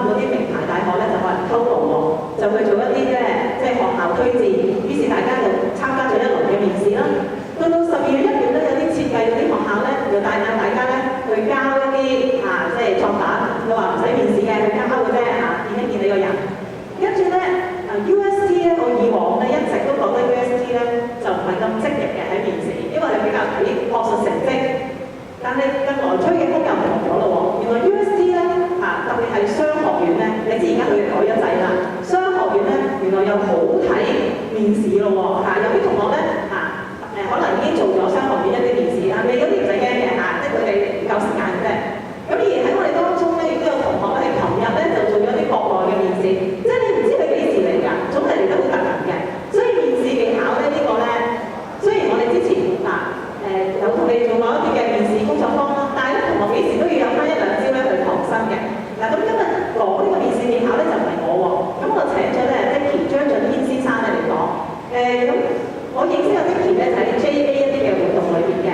嗰啲名牌大學咧就可能溝路喎，就去做一啲即係學校推薦，於是大家就參加咗一輪嘅面試啦。到12月1月咧，有啲設計嗰啲學校咧，就帶大家咧去交一啲即係作品，佢話唔使面試嘅，去交嘅啫見一見你個人。跟住咧UST 咧，我以往咧一直都覺得 UST 咧就唔係咁積極嘅喺面試，因為係比較睇學術成績。但係近來吹嘅風又唔同咗咯喎，原來 UST 咧特別係商學院咧，你知而家佢哋改咗制啦，商學院咧原來又好睇面試咯喎有啲同學咧可能已經做咗商學院一啲面試未嗰啲唔使驚嘅即係佢哋唔夠時間嘅啫。咁而喺我哋當中咧，亦都有同學咧係琴日咧就做咗啲國內嘅面試，即係你唔知佢幾時嚟㗎，總係嚟得好突然嘅。所以面試技巧咧呢個咧，雖然我哋之前有同你做過一啲嘅面試工作坊啦，但係咧同學幾時都要有翻1-2招咧去傍身嘅。咁今日講呢個面試技巧咧就唔係我喎，咁我請咗咧 Dicky 張俊軒先生咧嚟講。咁我認識嘅 Dicky 咧就喺 JA 一啲嘅活動裏邊嘅。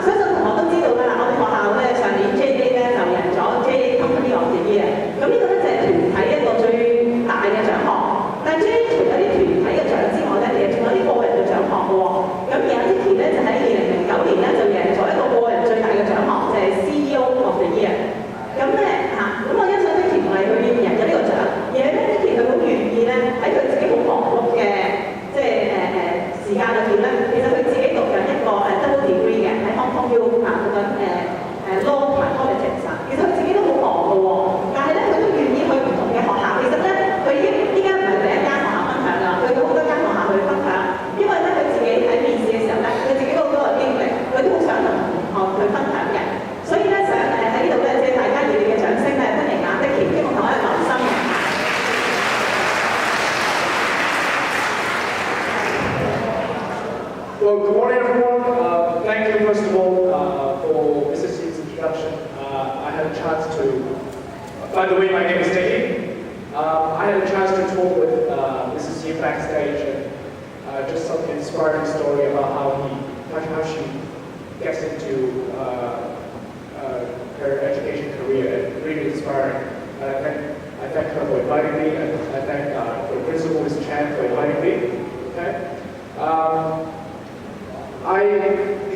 相信同學都知道㗎啦，我哋學校咧上年 JA 咧就贏咗 JA Company of the Year，咁呢個咧就係團體一個最大嘅獎項。但係 JA 除咗啲團體嘅獎之外咧，其實仲有啲個人嘅獎項嘅喎。咁而家 Dicky 咧就喺2009年咧就贏咗一個個人最大嘅獎項，就係 CEO of the Year。咁咧咁我欣賞 Dicky 唔係佢贏咗呢個獎，而係咧 Dicky 佢好願意咧喺佢自己好忙碌嘅即係時間裏邊咧，其實佢自己讀緊一個double degree 嘅喺 Hong Kong U 讀緊law 同埋 politics。其實佢自己都好忙嘅喎，但係咧佢都願意去唔同嘅學校。其實咧佢依家唔係第一間學校分享啦，佢去好多間學校去分享，因為咧佢自己喺面試嘅時候咧，佢自己都好多嘅經歷，佢都好想同同學去分享嘅。所以咧想喺呢度咧，即係大家熱烈嘅掌聲咧，歡迎Dicky，希望同我哋留心。Well, good morning, everyone. Thank you, first of all, for Mrs. Yim's introduction. I had a chance to, by the way, my name is Dicky. I had a chance to talk with Mrs. Yim backstage and just some inspiring story about how she gets into her education career, and really inspiring. I thank her for inviting me, and I thank the principal, Ms. Chan, for inviting me. Okay.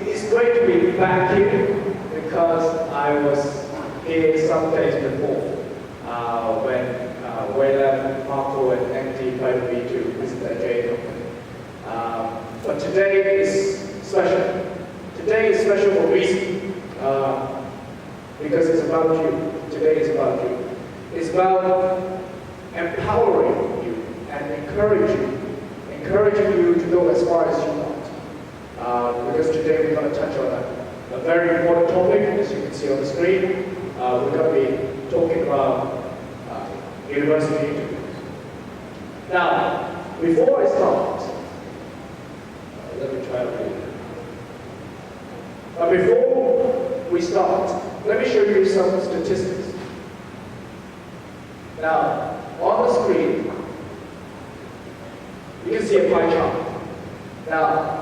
It's great to be back here because I was here some days before when Wayland, Marco, and Andy invited me to visit the JA company. But today is special. Today is special for a reason, because it's about you. Today is about you. It's about empowering you and encouraging you to go as far as you want. Because today we're going to touch on a very important topic, as you can see on the screen. We're going to be talking about university interviews. Now, before I start, let me try to read it. But before we start, let me show you some statistics. Now, on the screen, you can see a pie chart. Now,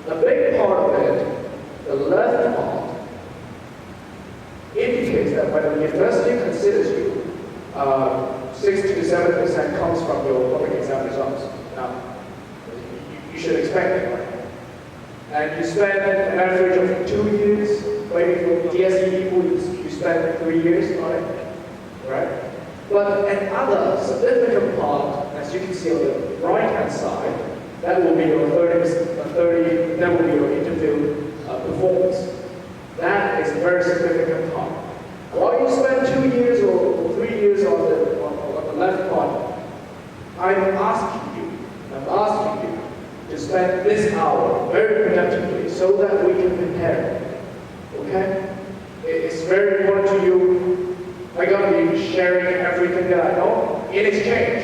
a big part of it, the left part, indicates that when the university considers you, 60 to 70% comes from your public exam results. Now, you should expect it, right? And you spend an average of 2 years, maybe for DSE people, you spend 3 years on it, right? But another significant part, as you can see on the right-hand side, that will be your that will be your interview performance. That is a very significant part. While you spend 2 years or 3 years on the left part, I'm asking you to spend this hour very productively so that we can compare. Okay? It's very important to you. I'm going to be sharing everything that I know. In exchange,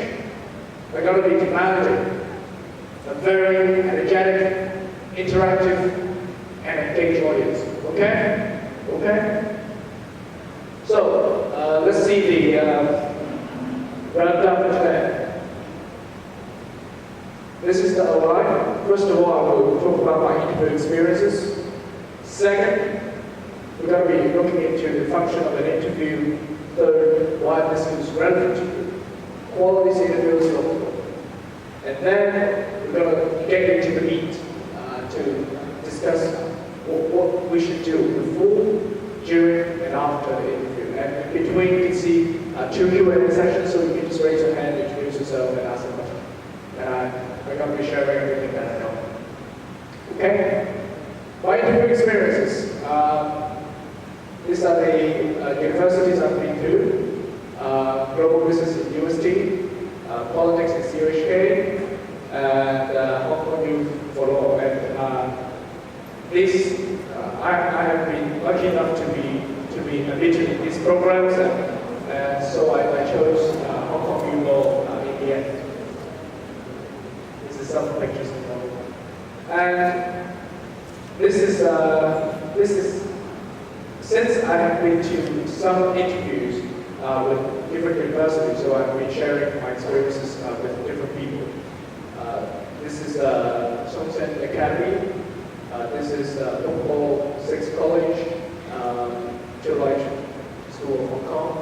I'm going to be demanding a very energetic, interactive, and engaged audience. Okay? Okay? So, let's see what I've done for today. This is the outline. First of all, I will talk about my interview experiences. Second, we're going to be looking into the function of an interview Third, why are the skills relevant to you? Qualities interviews look for. And then we're going to get into the meat to discuss what we should do before, during, and after the interview. And in between, you can see two Q&A sessions, so you can just raise your hand, introduce yourself, and ask a question. And I'm going to be sharing everything that I know. Okay? My interview experiences. These are the universities I've been to. Global Business in UST, Politics in CWG, and Hong Kong Youth for Law. And I have been lucky enough to be admitted in these programs, and so I chose Hong Kong Youth Law in the end. This is some pictures of them. And this is since I have been to some interviews with different universities, so I've been sharing my experiences with different people. This is Songsen Academy. This is Local 6 College, CWG School of Hong Kong.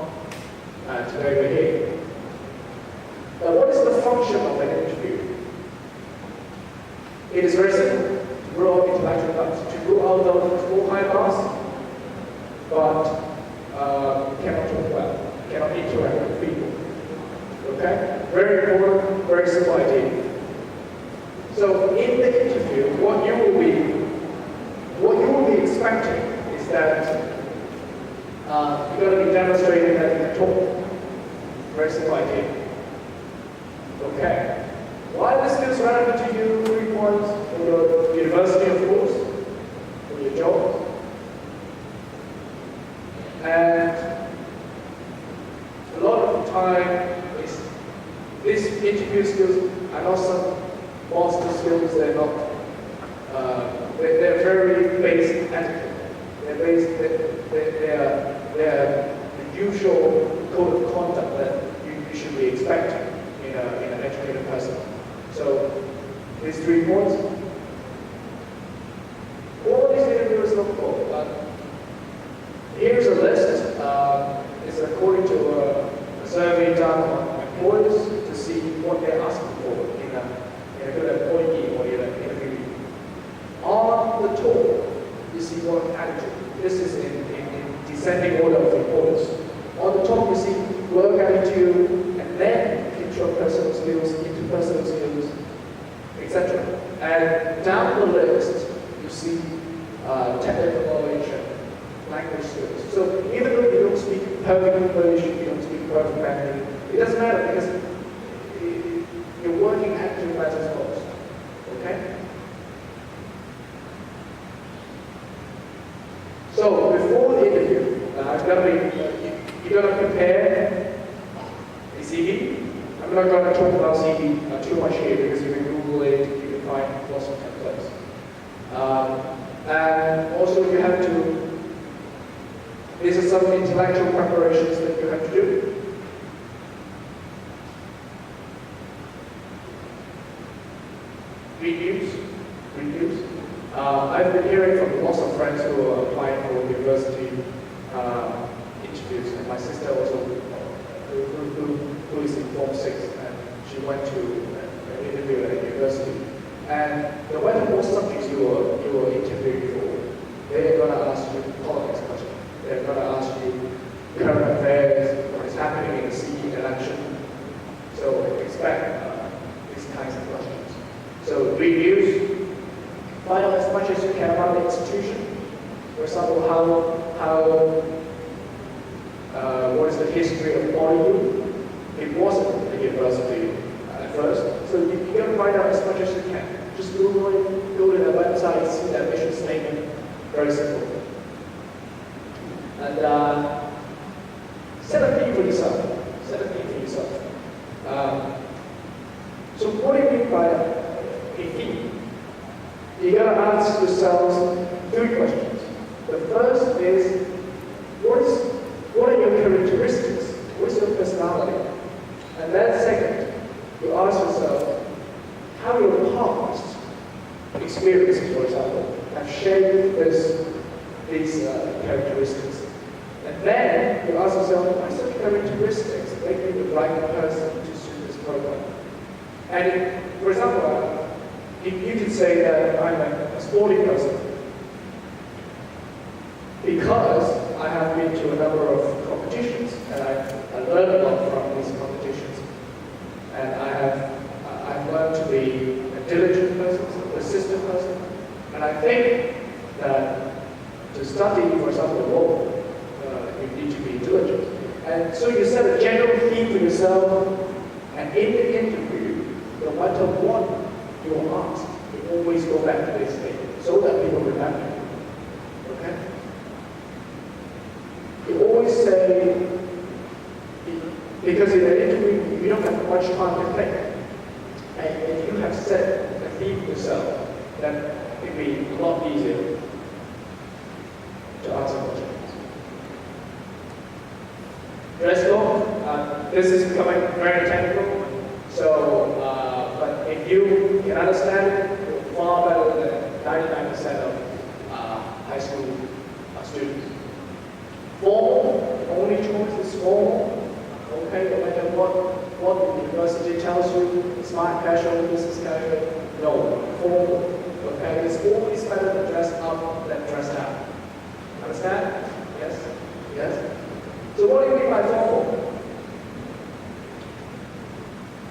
And today we're here. Now, what is the function of an interview? It is very simple. To grow up intellectual depth, to grow out of small high bars, but cannot talk well, cannot interact with people. Okay? Very important, very simple idea. So in the interview, what you will be expecting is that you're going to be demonstrating that you can talk. Very simple idea. Okay. Why are the skills relevant to you? 3 points for your university, of course, for your job. And a lot of the time, these interview skills are not some monster skills. They're not. They're very basic etiquette. They're the usual code of conduct that you should be expecting in an educated person. So these 3 points. All these interviews look for. Here's a list. It's according to a survey done on employers to see what they're asking for in a good employee or in an interview. On the top, you see what attitude. This is in descending order of importance. On the top, you see work attitude, and then intrapersonal skills, interpersonal skills, etc. And down the list, you see technical knowledge and language skills. So even though you don't speak perfect English, you don't speak perfect Mandarin, it doesn't matter because your working attitude matters most. Okay? So before the interview, you're going to prepare a CV. I'm not going to talk about CV too much here because you can Google it, you can find lots of templates. And also you have to, these are some intellectual preparations that you have to do. Read news. I've been hearing from lots of friends who are applying for university interviews, and my sister also, who is in Form 6, and she went to an interview at a university. And no matter what subjects you are interviewing for, they're going to ask you politics questions. They're going to ask you current affairs, what is happening in the CE election. So expect these kinds of questions. So read news. Find out as much as you can about the institution. For example, what is the history of Poly? It wasn't a university at first, so you got to find out as much as you can. Just Google it, go to their website, see their mission statement. Very simple. And set a theme for yourself. So what do you mean by a theme? You gotta ask yourselves 3 questions. The first is, what are your characteristics? What's your personality? And then second, you ask yourself how your past experiences, for example, have shaped these characteristics. And then you ask yourself, what sort of characteristics make me the right person to suit this program? And for example, you could say that I'm a sporty person because I have been to a number of competitions and I learned a lot from these competitions. And I've learned to be a diligent person, a persistent person. And I think that to study, for example, law, you need to be diligent. And so you set a general theme for yourself, and in the interview, no matter what you are asked, you always go back to this thing so that people remember you. Okay? You always say, because in an interview, you don't have much time to think. And if you have set a theme for yourself, then it will be a lot easier to answer questions. Dress code, this is becoming very technical, so, but if you can understand it, you're far better than 99% of high school students. Formal, the only choice is formal. Okay, no matter what the university tells you, smart casual, business casual, no, formal. Okay, it's always better to dress up than dress down. Understand? Yes? Yes? So what do you mean by formal?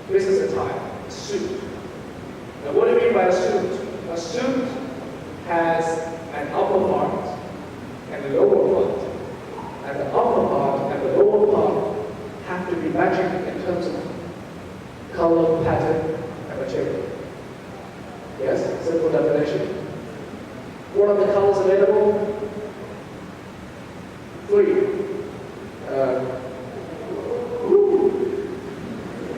This is a tie, a suit. Now what do you mean by a suit? A suit has an upper part and a lower part. And the upper part and the lower part have to be matching in terms of color, pattern, and material. Yes, simple definition. What are the colors available? 3.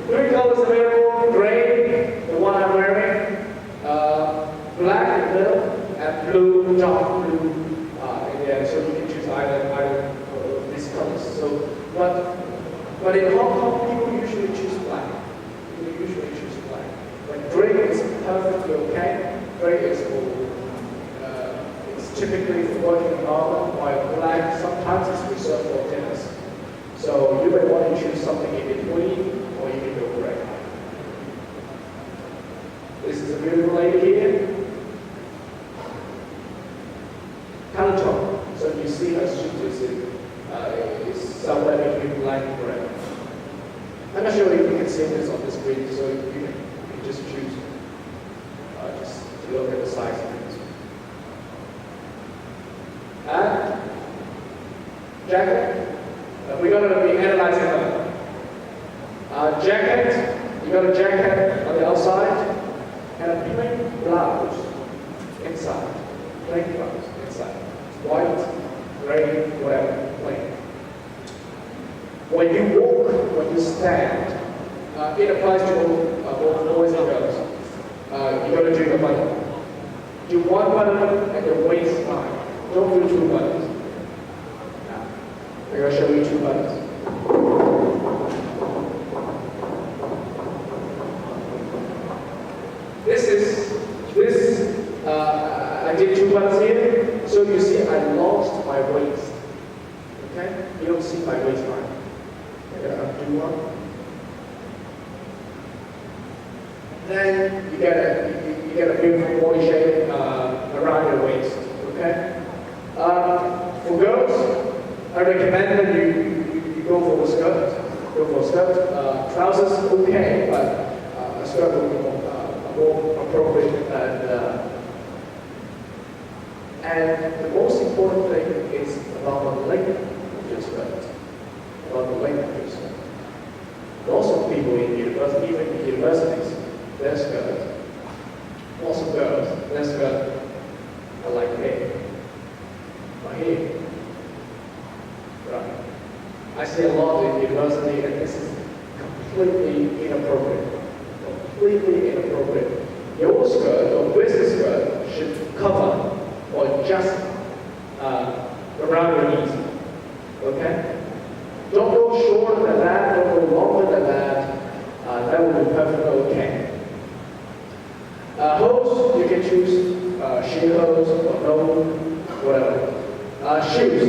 3 colors available: gray, the one I'm wearing, black in the middle, and blue, dark blue in the end. So you can choose either of these colors. So, but in Hong Kong, people usually choose black. But gray is perfectly okay. Gray is it's typically for working environment, while black sometimes is reserved for dinners. So you may want to choose something in between, or you can go gray. This is a beautiful lady here. Color tone. So you see her suit is somewhere between black and gray. I'm not sure if you can see this on the screen, so you can just choose. Just to look at the size of it. And jacket. We're going to be analyzing that. Jacket. You got a jacket on the outside and a plain blouse inside. Plain blouse inside. White, gray, whatever, plain. When you walk, when you stand, it applies to both boys and girls. You got to do the button. Do one button at your waistline. Don't do 2 buttons. Now, we're going to show you 2 buttons. I did 2 buttons here. So you see, I lost my waist. Okay? You don't see my waistline. I'm going to undo one. Then you get a beautiful body shape around your waist. Okay? For girls, I recommend that you go for a skirt. Trousers, okay, but a skirt will be more appropriate. And the most important thing is about the length of your skirt. Lots of people in university, even in universities, their skirt. Lots of girls, their skirt are like me. But here, right? I see a lot in university, and this is completely inappropriate. Your skirt or business skirt should cover or just around your knees. Okay? Don't go shorter than that, don't go longer than that. That will be perfectly okay. Hose, you can choose sheer hose or no, whatever. Shoes.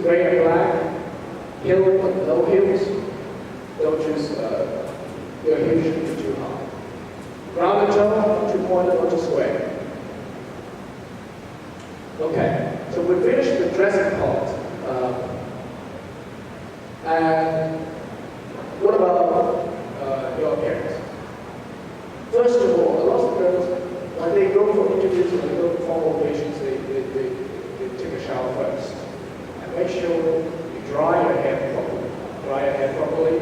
gray and black, hill but no hills. Don't choose your hill should be too high. Rounded tone, 2 pointed or 2 square. Okay, so we finished the dressing part. And what about your appearance? First of all, a lot of girls, when they go for interviews, when they go for formal occasions, they take a shower first. And make sure you dry your hair properly. Dry your hair properly.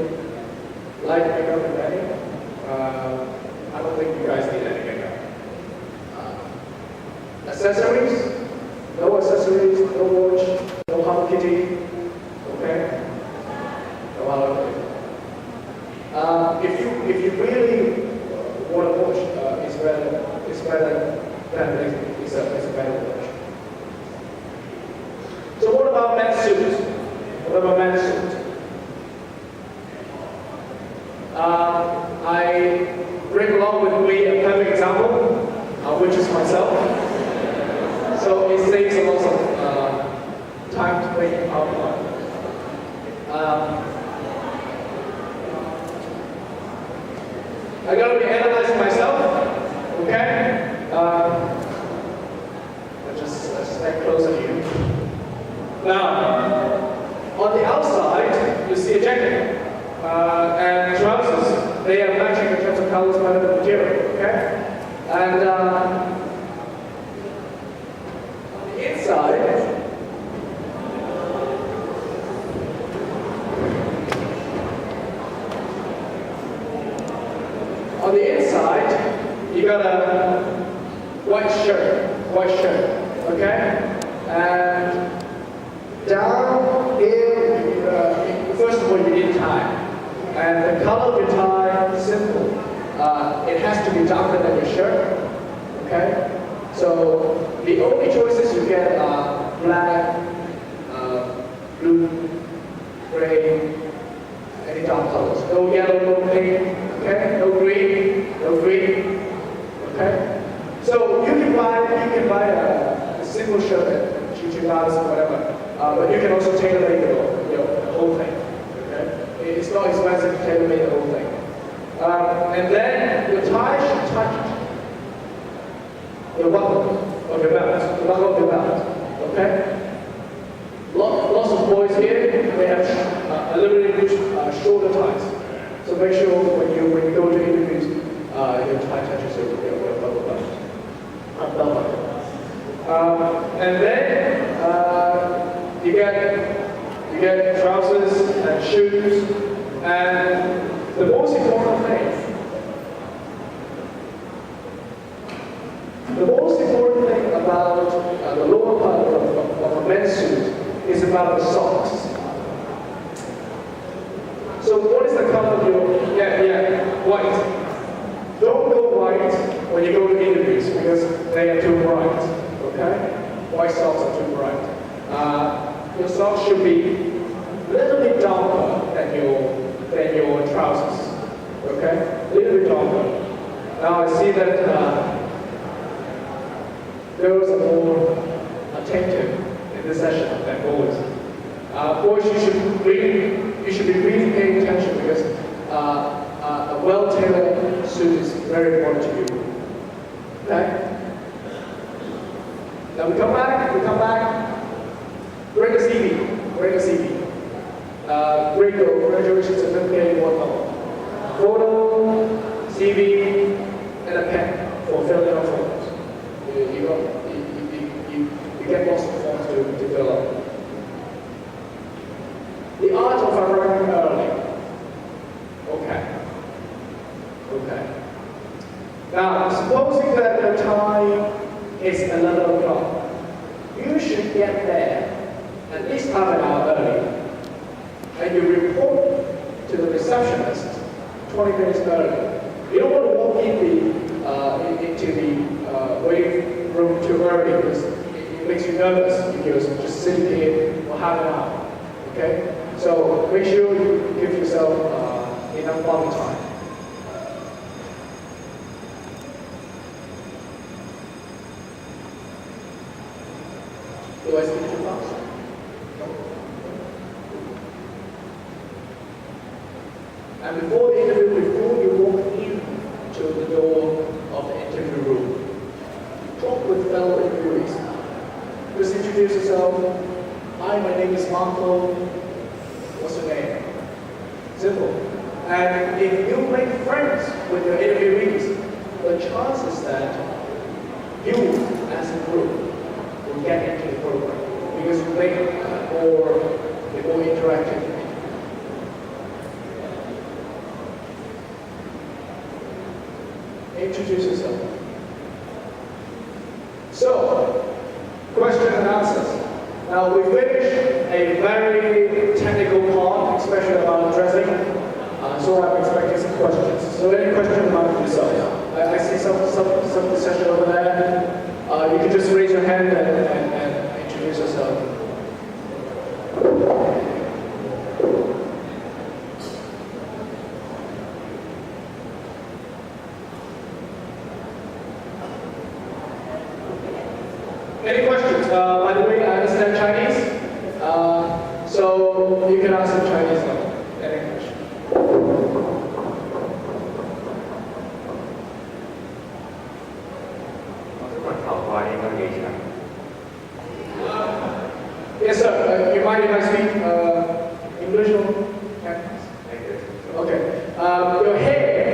Light makeup and any. I don't think you guys need any makeup. Accessories? No accessories, no watch, no Hello Kitty. Okay? No Hello Kitty. If you really want to watch, it's better than it's a better watch. So what about men's suits? What about men's suits? I bring along with me a perfect example, which is myself. So it saves a lot of time to make PowerPoint. I gotta be analyzing myself, okay? Let's just stand close to you. Now, on the outside, you see a jacket and trousers. They are matching in terms of colors, but the material, okay? And on the inside, you got a white shirt, okay? And down here, first of all, you need a tie. And the color of your tie is simple. It has to be darker than your shirt, okay? So the only choices you get are black, blue, gray, any dark colors. No yellow, no pink, okay? No green, okay? So you can buy a single shirt at $2 or whatever, but you can also tailor-make the whole thing, okay? It's not expensive to tailor-make the whole thing. And then your tie should touch the buckle of your belt, okay? Lots of boys here, they have a little bit shorter ties. So make sure when you go to interviews, your tie touches your buckle belt. And then you get trousers and shoes, and the most important thing about the lower part of a men's suit is about the socks. So what is the color of your, white. Don't go white when you go to interviews because they are too bright, okay? White socks are too bright. Your socks should be a little bit darker than your trousers, okay? A little bit darker. Now I see that girls are more attentive in this session than boys. Boys, you should be really paying attention because a well-tailored suit is very important to you. Okay? Now we come back. Bring a CV. Great graduation certificate, what not. Photo, CV, and a pen for filling out forms. You get lots of forms to fill out. The art of arriving early. Okay. Now, supposing that the time is 11 o'clock, you should get there at least half an hour early, and you report to the receptionist 20 minutes early. You don't want to walk into the waiting room too early because it makes you nervous because you're just sitting here for half an hour. Okay? So make sure you give yourself enough body time. Do I speak too fast? No? of the interview room. Talk with fellow interviewees. Just introduce yourself. Hi, my name is Marco. What's your name? Simple. And if you make friends with your interviewees, the chances that you, as a group, will get into the program because you make it more interactive. Introduce yourself. So, questions and answers. Now we finished a very technical part, especially about dressing. So I'm expecting some questions. So any questions about yourself? I see some session over there. You can just raise your hand and introduce yourself. Any questions? By the way, I understand Chinese, so you can ask in Chinese now. Any question? Yes, sir. You mind if I speak English or Chinese? Okay. Your hair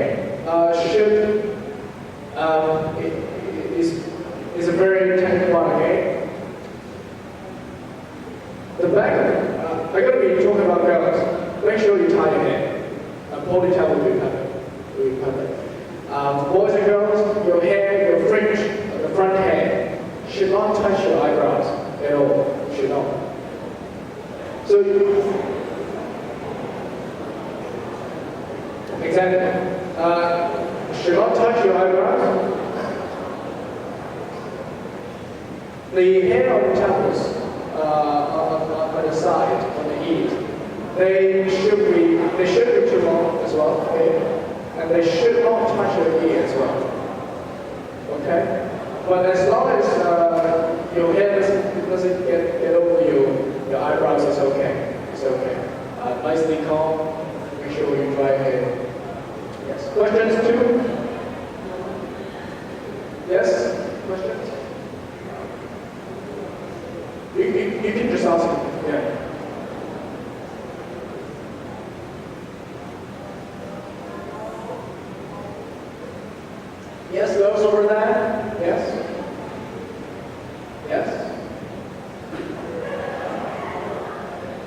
should is a very technical one, okay? The back, I'm going to be talking about girls. Make sure you tie your hair. A ponytail will be perfect. Boys and girls, your hair, your fringe, the front hair should not touch your eyebrows at all. Should not. So exactly. Should not touch your eyebrows. The hair on the temples, on the side, on the ears, they should be too long as well, okay? And they should not touch your ear as well, okay? But as long as your hair doesn't get over your eyebrows, it's okay. It's okay. Nicely calm. Make sure you dry your hair. Yes. Questions too? Yes. Questions? You can just ask him. Yeah. Yes, those over there? Yes? Yes?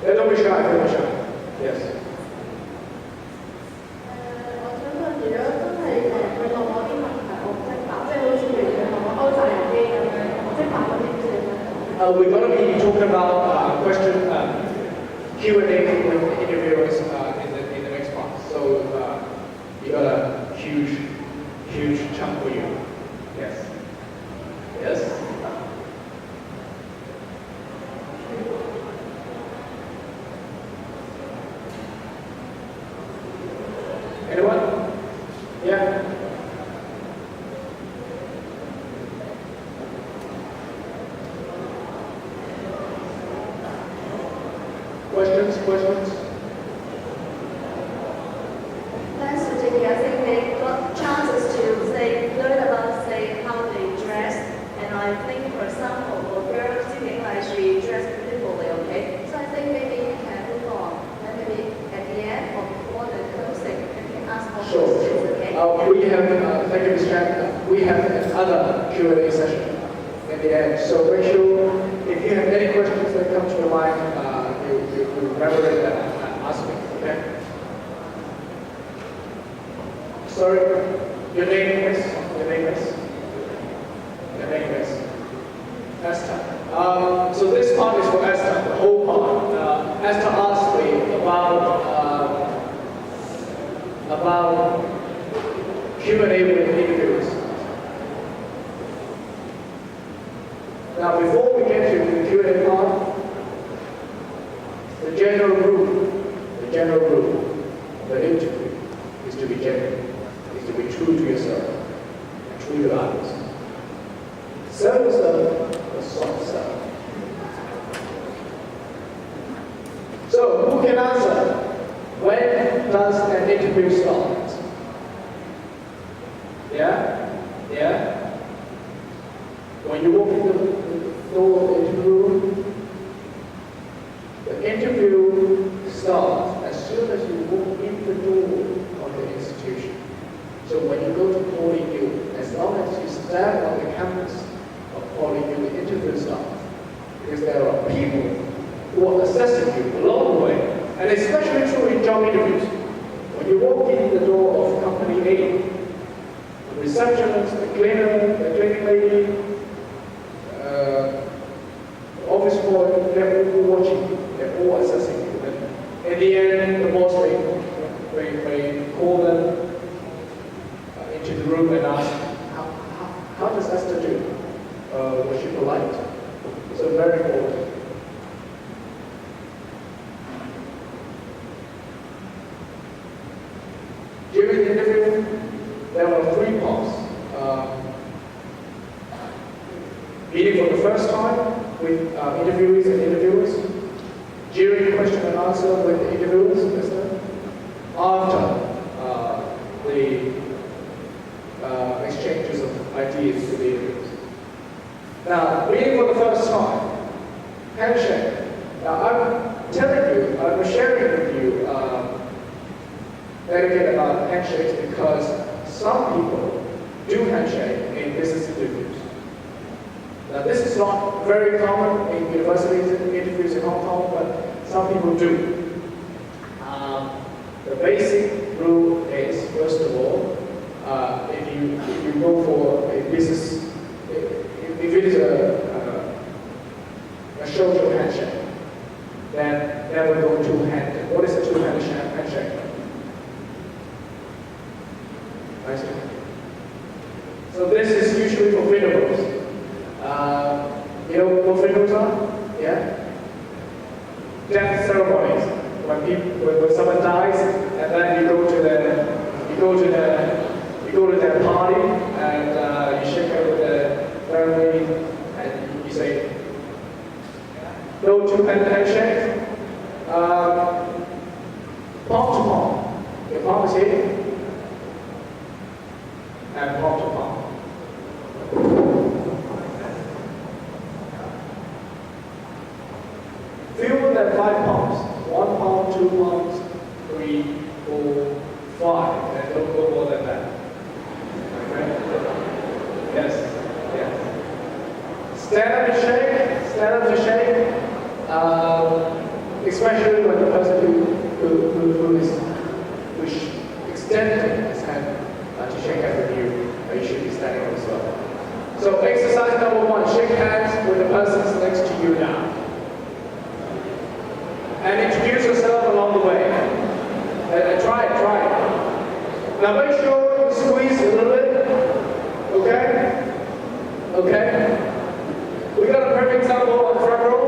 Yeah, don't be shy, don't be shy. Yes. 我想問，如果真係佢問我啲問題，我唔識答，即係好似譬如問我歐債人機咁樣，我識答嗰啲唔識點樣？ We're going to be talking about question Q&A with interviewers in the next part. So you got a huge chunk for you. Yes. Yes. Anyone? Yeah. Questions? Thanks for Dicky. I think they got chances to learn about how they dress, and I think for example for girls, Dicky she dressed beautifully, okay? So I think maybe you can move on, and maybe at the end or before the closing, you can ask more questions, okay? We have, thank you, Ms. Chan. We have another Q&A session at the end. So make sure if you have any questions that come to your mind, you remember it and ask me, okay? Sorry, your name is? Esther. So this part is for Esther, the whole part. Esther asked me about Q&A with interviewers. Now before we get to the Q&A part, the general rule of the interview is to be genuine, is to be true to yourself, and true to others. Sell yourself the soft sell. So, who can answer? When does an interview start? Yeah? Yeah? When you walk in the door of the interview room, the interview starts as soon as you walk in the door of the institution. So when you go to PolyU, as long as you stand on the campus of PolyU, the interview starts. Because there are people who are assessing you along the way. And especially true in job interviews. When you walk in the door of company A, the receptionist, the cleaner, the cleaning lady, the office boy, they're all watching you. They're all assessing you. And in the end, the boss may call them into the room and ask, how does Esther do? Was she polite? So very important. During the interview, there were 3 parts. Meeting for the first time with interviewees and interviewers. During question and answer with the interviewers, after the exchanges of ideas with the interviewers. Now, meeting for the first time, handshake. Now, I'm telling you, I'm sharing with you etiquette about handshakes because some people do handshake in business interviews. Now, this is not very common in universities and interviews in Hong Kong, but some people do. The basic rule is, first of all, if you go for a business, if it is a social handshake, then never go two-handed. What is a two-handed handshake? I see. So this is usually for funerals. You know what funerals are? Yeah? Death ceremonies. When someone dies, and then you go to their party, and you shake hands with the family, and you say, no two-handed handshake. Palm to palm. Your palm is here, and palm to palm. Fewer than 5 palms. 1 palm, 2 palms, 3, 4, 5. And don't go more than that. Okay? Yes. Yes. Stand up and shake. Stand up and shake. Especially when the person who is extending his hand to shake hands with you, you should be standing up as well. So exercise number 1, shake hands with the person next to you now. And introduce yourself along the way. Try it. Now make sure you squeeze a little bit. Okay? Okay? We got a perfect example on the front row.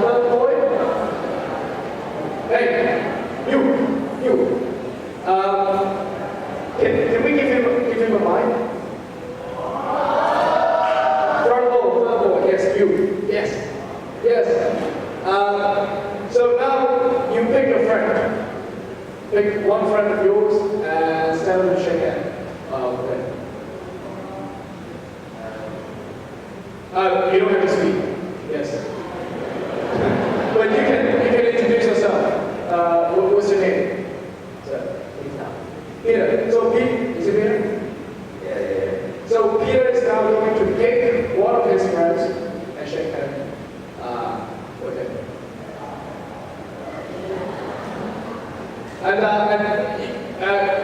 Third boy. Hey, you. Can we give him a mic? Third boy. Yes, you. Yes. So now you pick a friend. Pick one friend of yours and stand up and shake hands. Okay. You don't have to speak. Yes. But you can introduce yourself. What's your name? Peter. So Pete, is it Peter? Yeah. So Peter is now going to pick one of his friends and shake hands with him. And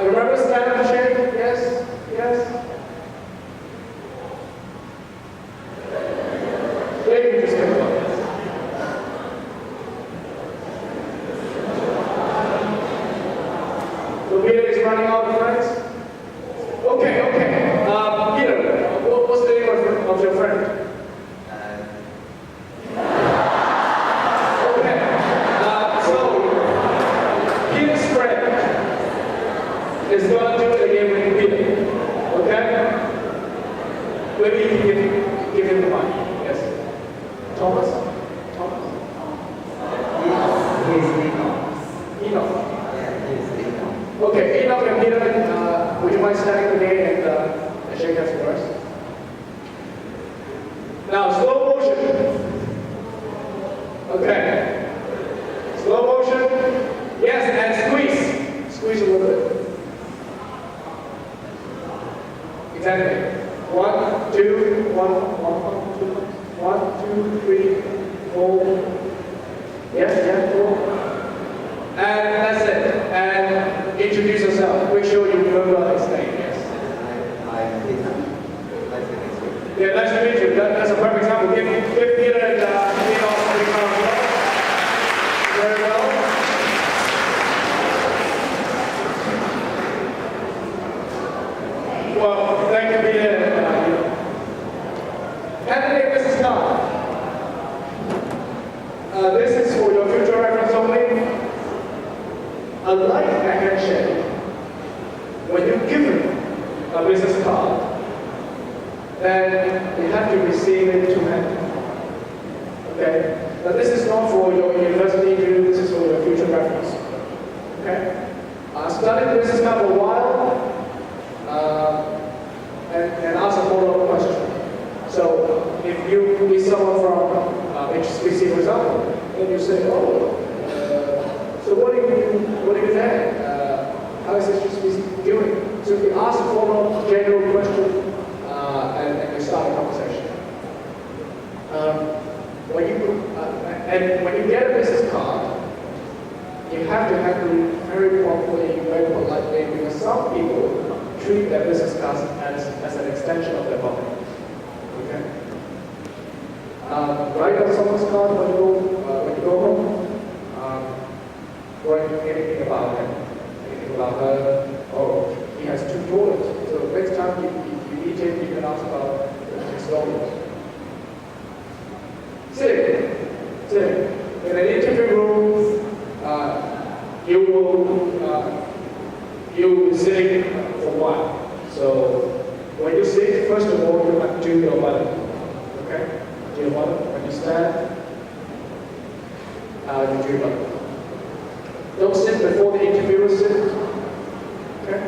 remember stand up and shake? Yes? Maybe just pick one. So Peter is running out of friends? Okay. Peter, what's the name of your friend? Is going to do it again with Peter. Okay? Maybe you can give him the mic. Yes. Thomas? Enoch. Yeah, he's Enoch. Okay, Enoch and Peter, would you mind standing again and shake hands for us? motion. Okay. Slow motion. Yes, and squeeze. Squeeze a little bit. Exactly. 1, 2, 1, 1, 2, 3, 4. Yeah, 4. And that's it. And introduce yourself. Make sure you remember his name. Yes. I'm Peter. Nice to meet you. Yeah, nice to meet you. That's a perfect example. Give Peter and Leon a big round of applause. Very well. Well, thank you, Peter. Candidate business card. This is for your future reference only. Unlike a handshake, when you're given a business card, then you have to receive it two-handed. Okay? Now this is not for your university interview, this is for your future reference. Okay? Study the business card for a while and ask a follow-up question. So if you meet someone from HSBC, for example, then you say, so what do you do there? How is HSBC doing? So you ask a follow-up general question and you start a conversation. When you get a business card, you have to handle it very properly, very politely, because some people treat their business cards as an extension of their body. Okay? Write on someone's card when you go home. Write anything about him, anything about her. Oh, he has 2 toilets. So next time you meet him, you can ask about his toilets. Sitting. In an interview room, you will be sitting for a while. So when you sit, first of all, you have to do your button. Okay? Do your button. When you stand, you do your button. Don't sit before the interviewer sits. Okay?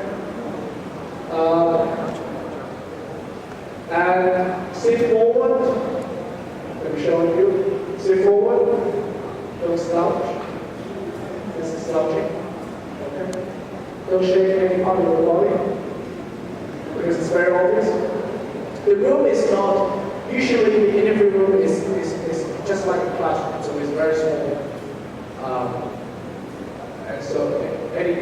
And sit forward. Let me show you. Sit forward. Don't slouch. This is slouching. Okay? Don't shake any part of your body because it's very obvious. The room is not, usually the interview room is just like a classroom, so it's very small. And so any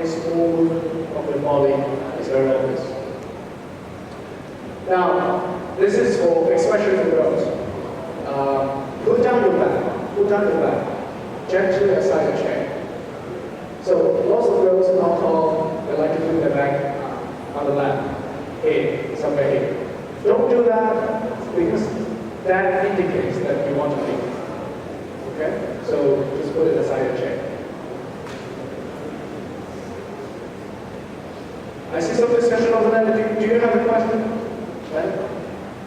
small movement of the body is very obvious. Now, this is for, especially for girls. Put down your bag, gently aside your chair. So lots of girls in Hong Kong, they like to put their bag on the lap, here, somewhere here. Don't do that because that indicates that you want to leave. Okay? So just put it aside your chair. I see some discussion over there. Do you have a question?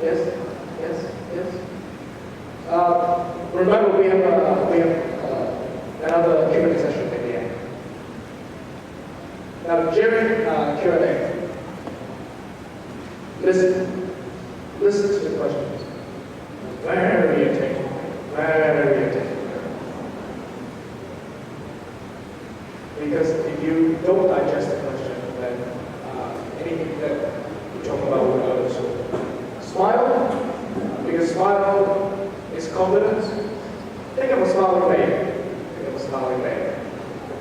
Yes. Remember, we have another Q&A session at the end. Now, during Q&A, listen to the questions. Very attentive. Because if you don't digest the question, then anything that you talk about will not absorb. Smile, because smile is confidence. Think of a smiling baby.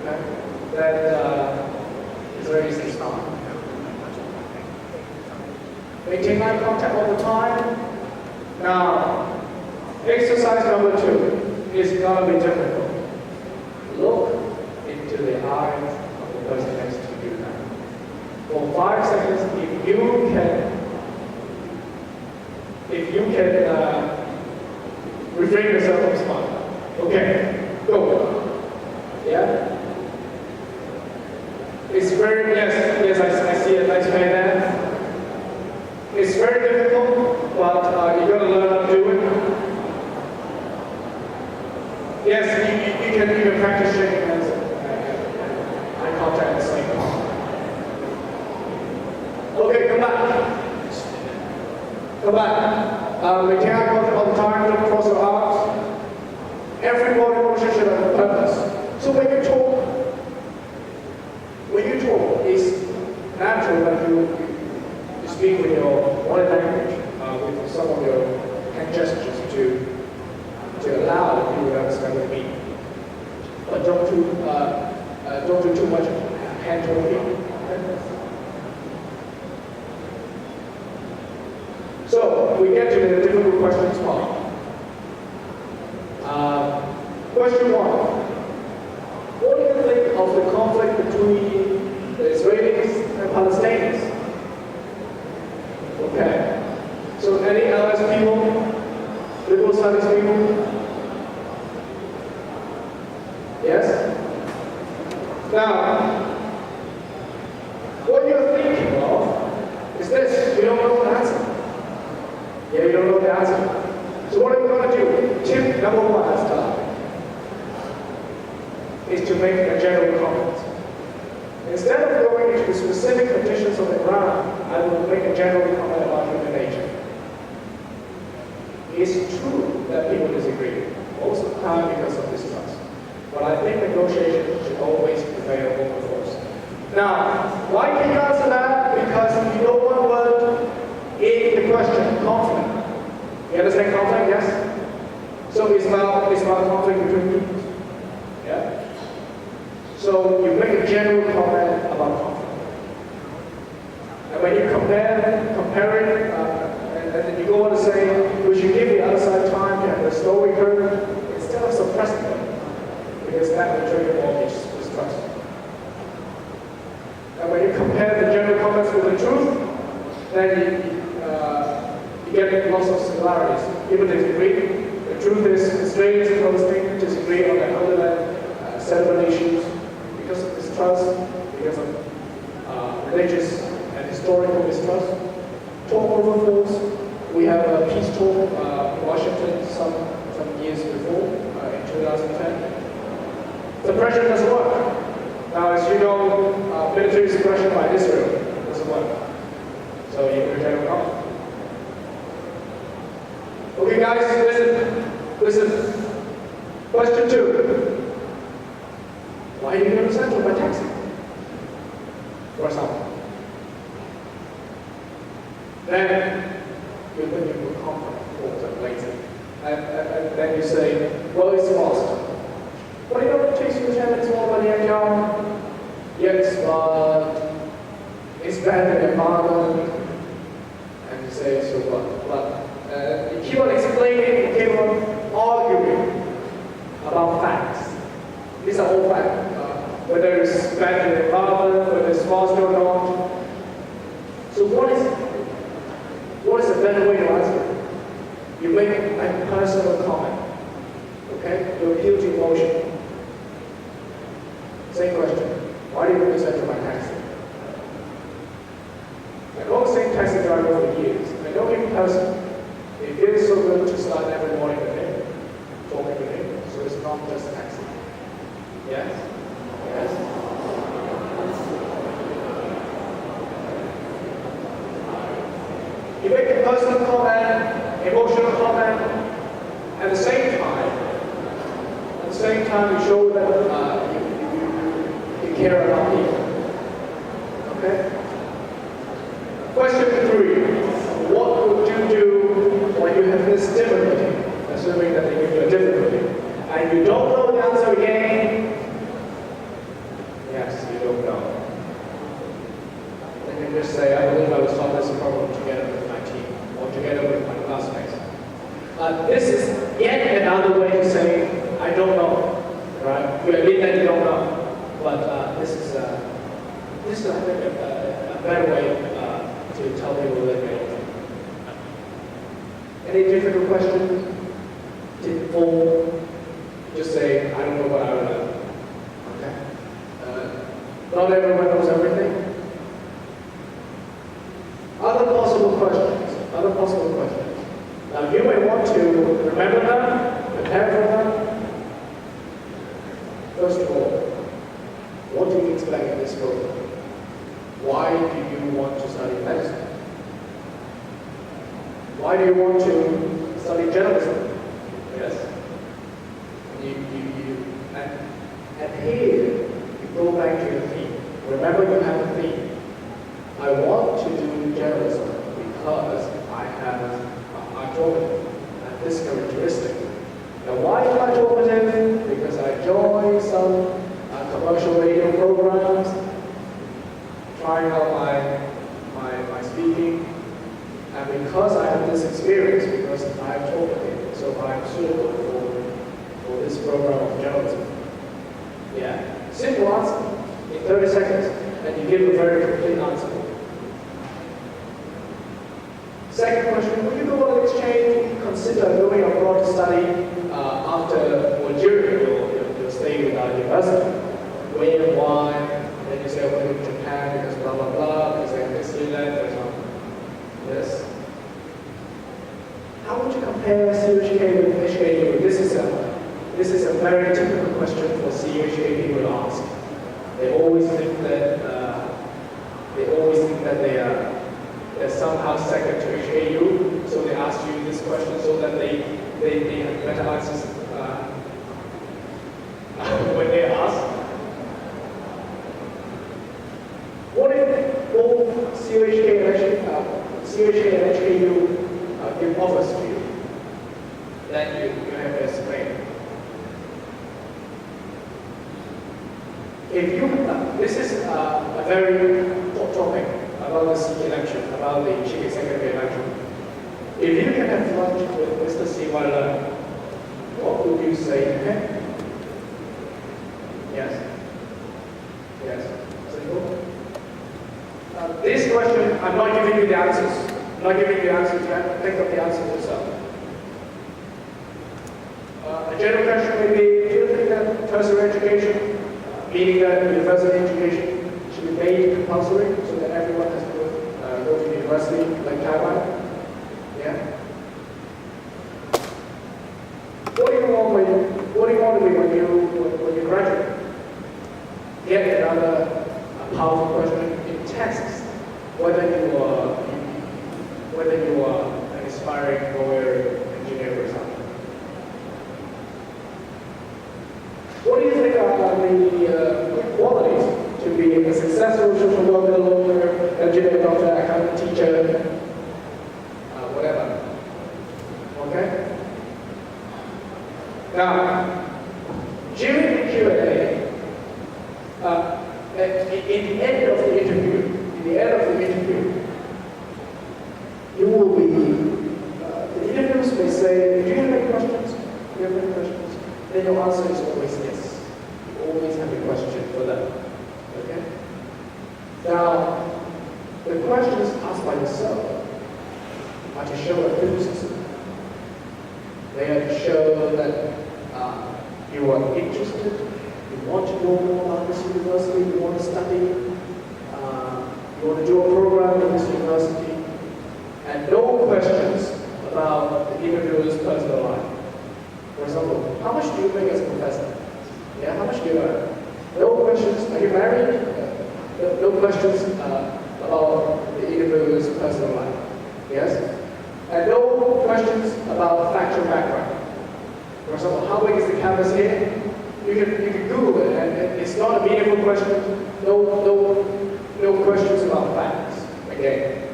Okay? That is very easy to smile. Maintain eye contact all the time. Now, exercise number 2 is going to be difficult. Look into the eyes of the person next to you now. For 5 seconds, if you can refrain yourself from smiling. Okay, go. Yeah? It's very, yes, I see a nice man there. It's very difficult, but you got to learn how to do it. Yes, you can even practice shaking hands and eye contact at the same time. Okay, come back. maintain eye contact all the time, don't cross your arms. Every body motion should have a purpose. So when you talk, it's natural that you speak with your body language, with some of your hand gestures to allow people to understand what you mean. But don't do too much hand talking. So we get to the difficult questions part. Question 1. What do you think of the conflict between the Israelis and Palestinians? Okay. So any LS people? Liberal studies people? Yes? Now, what you're thinking of is this. You don't know the answer. Yeah, you don't know the answer. So what are you going to do? Tip number 1 at start is to make a general comment. Instead of going into the specific conditions of the ground, I will make a general comment about human nature. It's true that people disagree, most of the time because of distrust. But I think negotiation should always prevail over force. Now, why can you answer that? Because you know one word in the question, conflict. You understand conflict, yes? So it's about conflict between people. Yeah? So you make a general comment about conflict. And when you compare it, and then you go on to say, we should give the other side time to have the story heard, instead of suppressing it, because that will trigger more distrust. And when you compare the general comments with the truth, then you get lots of similarities. People disagree. The truth is, Israelis and Palestinians disagree on the underlying settlement issues because of distrust, because of religious and historical distrust. Talk over force. We have a peace talk in Washington some years before, in 2010. Suppression doesn't work. Now, as you know, military suppression by Israel doesn't work. So you can general comment. Okay, guys, listen. Question 2. Why do you go to Central by taxi? For example. Then you put conflict later. And then you say, well, it's lost. Well, you know, it takes you 10 minutes more money and job. Yes, but it's bad in the environment. And you say, so what? But you keep on explaining, you keep on arguing about facts. These are all facts. Whether it's bad in the environment, whether it's lost or not. So what is a better way to answer it? You make a personal comment. Okay? You appeal to emotion. Same question. Why do you go to Central by taxi? I know the same taxi driver for years. I know him personally. It feels so good to start every morning with him, talking with him. So it's not just a taxi. Yes? Yes? You make a personal comment, emotional comment, at the same time you show that you care about people. Okay? Question 3. What would you do when you have this difficulty? Assuming that they give you a difficulty. And you don't know the answer again. Yes, you don't know. Then you just say, I believe I will solve this problem together with my team, or together with my classmates. This is yet another way to say, I don't know. Right? You admit that you don't know. But this is I think, a better way to tell people that they don't know. Any difficult questions? Just say, I don't know what I don't know. Okay? Not everyone knows everything. Other possible questions. Now you may want to remember them, prepare for them. First of all, what do you expect in this program? Why do you want to study medicine? Why do you want to study journalism? Yes. And here, you go back to the theme. Remember you have a theme. I want to do journalism because I'm talkative and this characteristic. Now why am I talkative? Because I joined some commercial radio programs, trying out my speaking, and because I have this experience, because I'm talkative, so I'm suitable for this program of journalism. Yeah, simple answer in 30 seconds, and you give a very complete answer. Second question, would you go on exchange, consider going abroad to study after or during your stay with our university? When and why? Then you say, I'm going to Japan because blah, blah, blah, because I have Disneyland, for example. Yes? How would you compare CWG with HKU? This is a very typical question for CWG people to ask. They always think that they're somehow second to HKU, so they ask you this question so that they have better answers when they ask. What if both CWG and HKU give offers to you? Then you have to explain. If you, this is a very hot topic about the CE election, about the chief executive election. If you can have lunch with Mr. CY, what would you say to him? Yes? Yes? Simple? This question, I'm not giving you the answers. I'm not giving you the answers. You have to think of the answers yourself. A general question may be, do you think that tertiary education, meaning that university education, should be made compulsory so that everyone has to go to university like Taiwan? Yeah? What do you want to be when you graduate? Yet another powerful question in tests, whether you are an aspiring lawyer, engineer, for example. What do you think are the qualities to be a successful social worker, lawyer, engineer, doctor, accountant, teacher, whatever? Okay? Now, during the Q&A, in the end of the interview, you will be, the interviewers may say, do you have any questions? Do you have any questions? Then your answer is always yes. You always have a question for them. Okay? Now, the questions asked by yourself are to show enthusiasm. They are to show that you are interested, you want to know more about this university, you want to study, you want to do a program in this university, and no questions about the interviewer's personal life. For example, how much do you make as a professor? Yeah, how much do you earn? No questions, are you married? No questions about the interviewer's personal life. Yes? And no questions about factual background. For example, how big is the campus here? You can Google it, and it's not a meaningful question. No questions about facts. Again.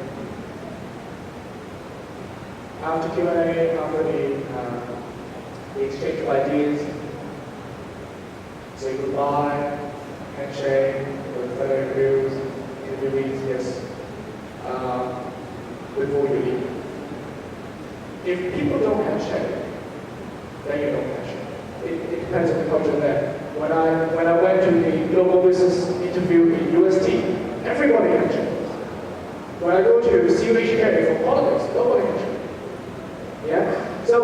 After Q&A, after the exchange of ideas, say goodbye, handshake, with further interviewees, yes, before you leave. If people don't handshake, then you don't handshake. It depends on the culture there. When I went to the global business interview in UST, everybody handshakes. When I go to CWG for politics, nobody handshakes. Yeah? So,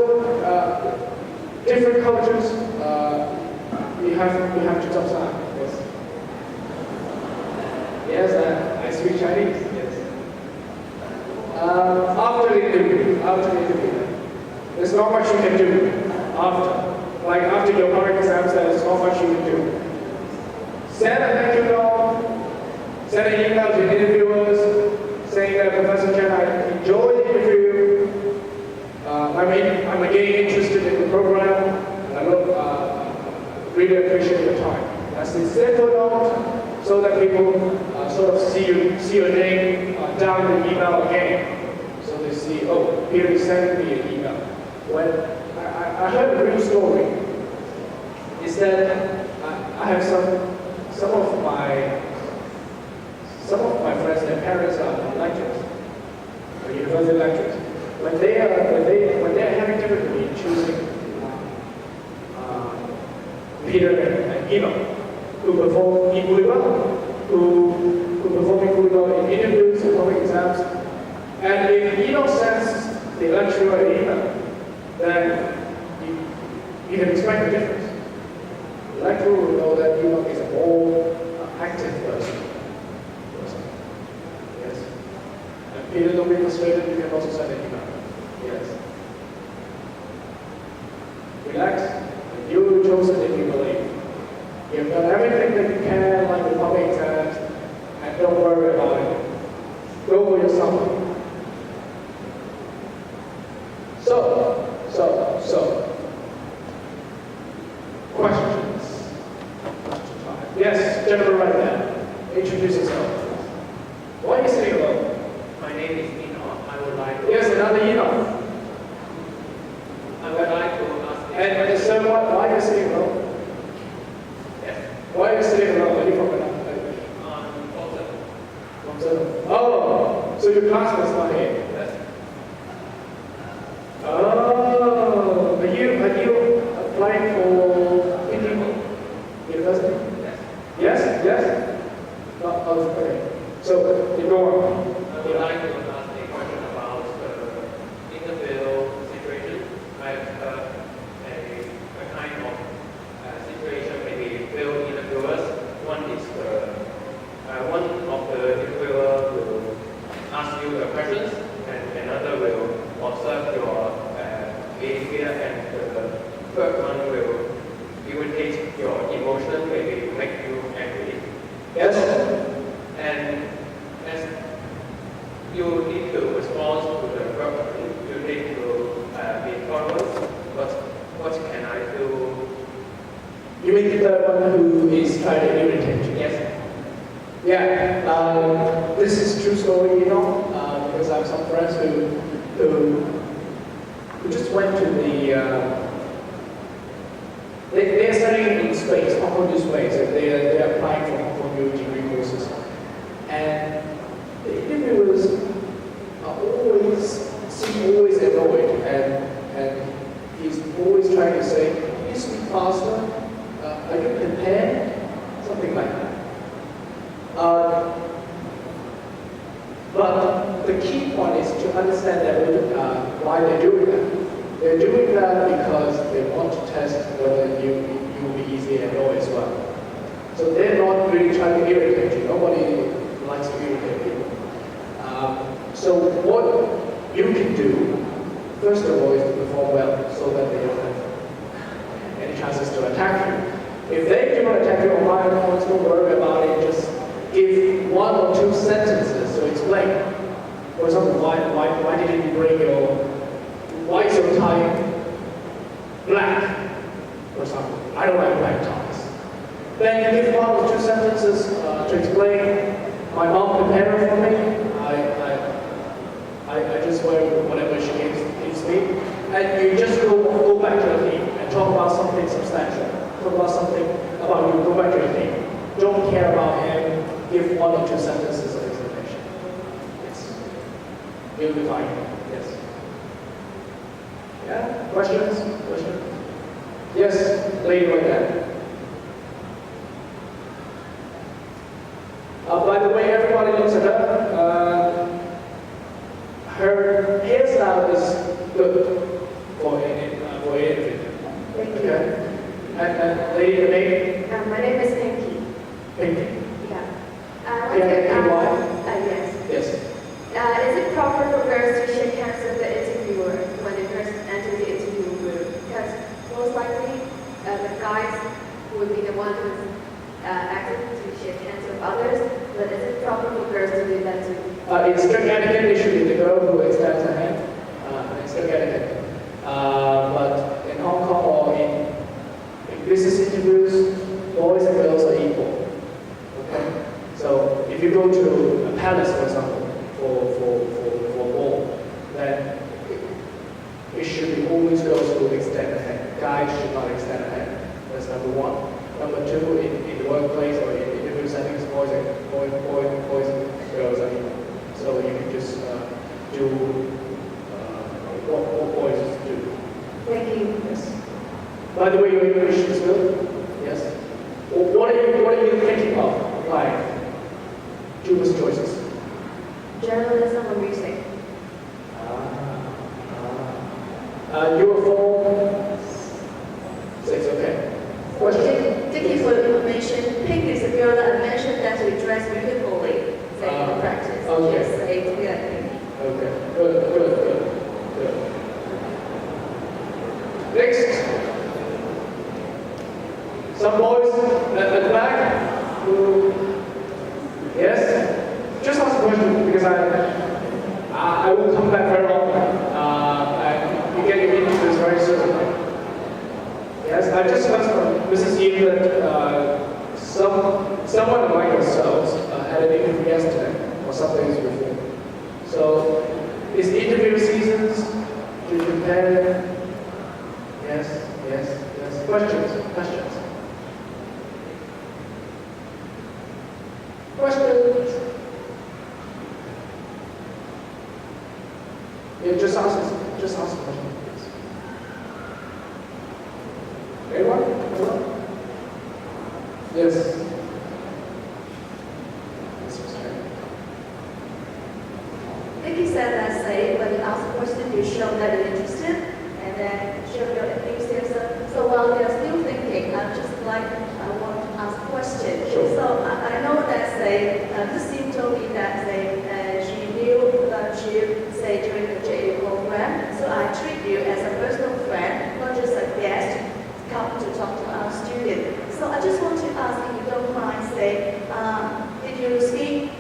different cultures, we have to tough time. Yes. Yes, I speak Chinese. Yes. After the interview, there's not much you can do. After your public exams, there's not much you can do. Send a thank you note, send an email to interviewers saying that Professor Chen, I enjoyed the interview. so that people sort of see your name down in the email again. So they see, oh, Peter is sending me an email. When I heard a real story, is that I have some of my friends, their parents are lecturers, university lecturers. When they are having difficulty in choosing Peter and Enoch, who perform equally well, who perform equally well in interviews and public exams, and if Enoch sends the lecturer an email, then you can expect a difference. The lecturer will know that Enoch is a more active person. Yes. And Peter, don't be frustrated, you can also send an email. Yes. Relax. You're chosen if you believe. You've done everything that you can, like the public exams, and don't worry about it. Go for yourself. So. Questions? Yes, gentlemen right now. Introduce yourself. Why are you sitting alone? My name is Enoch. I would like to. Yes, another Enoch. I would like to ask. And sir, why are you sitting alone? Yes. Why are you sitting alone? Are you from another country? From Southern. Oh, so your classmates not here? Yes. Oh, are you applying for university? Yes. Yes. Oh, okay. So you go on. I would like to ask a question about the interview situation. I have a kind of situation maybe few interviewers. One is one of the interviewer will ask you the questions, and another will observe your behavior, and the third one will irritate your emotion, maybe make you angry. Yes. And as you need to respond to the question, you need to be tolerant. But what can I do? You mean the one who is trying to irritate you? Yes. Yeah. This is true story, because I have some friends who just went to the. They are studying in space, Hong Kong New Space, and they are applying for Hong Kong New degree courses. And the interviewers seem always annoyed, and he's always trying to say, "Can you speak faster? Are you prepared?" Something like that. But the key point is to understand that why they're doing that. They're doing that because they want to test whether you will be easy and annoyed as well. So they're not really trying to irritate you. Nobody likes to irritate people. So what you can do, first of all, is to perform well so that they don't have any chances to attack you. If they do not attack you on higher points, don't worry about it. Just give one or two sentences to explain. For example, why didn't you bring why is your tie black? For example, I don't like black ties. Then you give one or two sentences to explain. My mom prepared it for me. I just wear whatever she gives me. And you just go back to the theme and talk about something substantial. Talk about something about you. Go back to the theme. Don't care about him. Give one or two sentences of explanation. Yes. You'll be fine. Yes. Yeah? Questions? Yes, lady right there. By the way, everybody looks at her. Her hairstyle is good for anything. Thank you. Okay. And lady, the name? My name is Dicky. Pinky. Yeah. Yes. Yes. Is it proper for girls to shake hands with the interviewer when they first enter the interview room? Because most likely the guys would be the one who's active to shake hands with others, but is it proper for girls to do that too? It's strict etiquette. It should be the girl who extends her hand. always girls will extend a hand. Guys should not extend a hand. That's number one. Number two, in the workplace or in interview settings, boys and girls. I mean, so you can just do what boys do. Thank you. Yes. By the way, your English is good. Yes. What are you thinking of? Like Jewish choices. Journalism or music? Uniform. So it's okay. Question. Dicky, for information, pink is a girl that I mentioned that we dress beautifully, say in practice. Okay. Yes, say together. Okay. Good. Next. Some boys at the back who, yes? Just ask a question because I will come back very often and you get into this very soon. Yes, I just heard from Mrs. Yin that someone like yourselves had an interview yesterday or some days before. So, is interview seasons to prepare? Yes. Questions? Yeah, just ask a question, please. Anyone? Yes. Dicky said that, say, when you ask a question, you show that you're interested, and then show your enthusiasm. So while they're still thinking, I want to ask a question. Sure. So I know that, say, this team told me that, say, she knew about you, say, during the JA program. So I treat you as a personal friend, not just a guest, come to talk to our student. So I just want to ask, if you don't mind, say, did you speak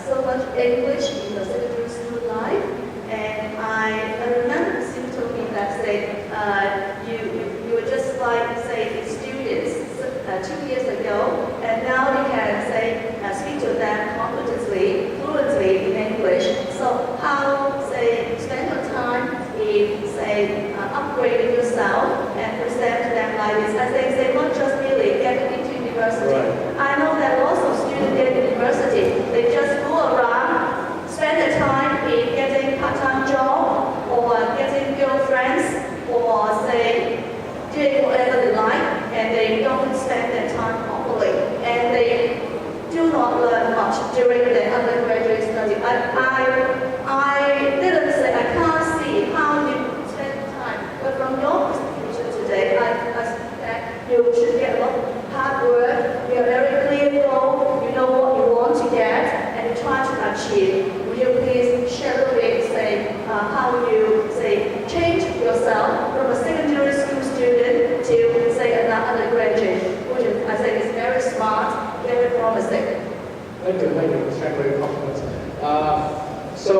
so much English in your secondary school life? And I remember the student told me that, say, you were just like, say, students 2 years ago, and now you can, say, speak to them competently, fluently in English. So how, say, spend your time in, say, upgrading yourself and present to them like this? I think they not just really get into university. Right. I know that lots of students get to university, they just go around, spend their time in getting part-time job or getting girlfriends or, say, doing whatever they like, and they don't spend their time properly, and they do not learn much during their undergraduate study. I didn't say, I can't see how you spend time, but from your presentation today, I suspect you should get a lot of hard work, you have very clear goal, you know what you want to get, and you try to achieve. Would you please share a bit, say, how you, say, change yourself from a secondary school student to, say, an undergraduate, which I think is very smart, very promising. Thank you. It's very compliment. So,